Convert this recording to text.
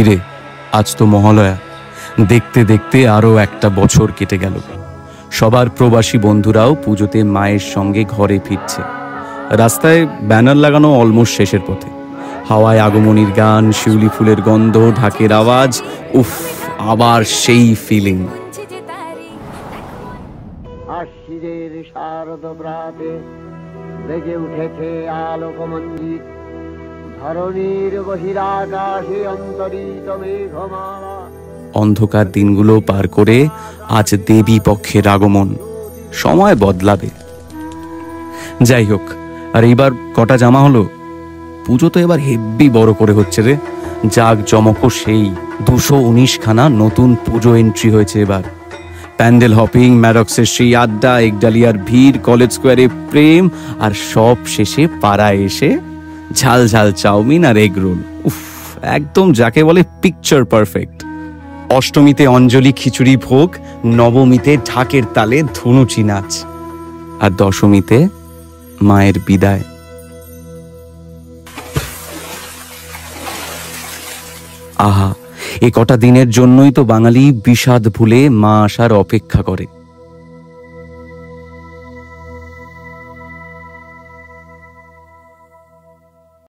কিরে, আজ তো মহালয়া। দেখতে দেখতে আরও একটা বছর কেটে গেল। সবার প্রবাসী বন্ধুরাও পুজোতে মায়ের সঙ্গে ঘরে ফিরছে। রাস্তায় ব্যানার লাগানো অলমোস্ট শেষের পথে। হাওয়ায় আগমনীর গান, শিউলি ফুলের গন্ধ, ঢাকের আওয়াজ, উফ, আবার সেই ফিলিং। আশ্বিনের শারদ প্রাতে বেজে উঠেছে আলোকমঞ্জিত, ধরণীর বহিরাকাশে অন্তরিত মেঘমালা। অন্ধকার দিনগুলো পার করে আজ দেবী পক্ষের আগমন। সময় বদলাবে, যাই হোক। আর এইবার কটা জামা হলো? পুজো তো এবার হেব্বি বড় করে হচ্ছে রে। জাগ জমকও সেই 219 খানা নতুন পুজো এন্ট্রি হয়েছে এবার। প্যান্ডেল হপিং, ম্যারক্সের সেই আড্ডা, একডালিয়ার ভিড়, কলেজ স্কোয়ারে প্রেম, আর সব শেষে পাড়ায় এসে ঝাল ঝাল চাউমিন আর এগ রোল। উফ, একদম যাকে বলে পিকচার পারফেক্ট। অষ্টমীতে অঞ্জলি খিচুড়ি ভোগ, নবমীতে ঢাকের তালে ধনুচি নাচ, আর দশমীতে মায়ের বিদায়। আহা, এ কটা দিনের জন্যই তো বাঙালি বিষাদ ভুলে মা আসার অপেক্ষা করে।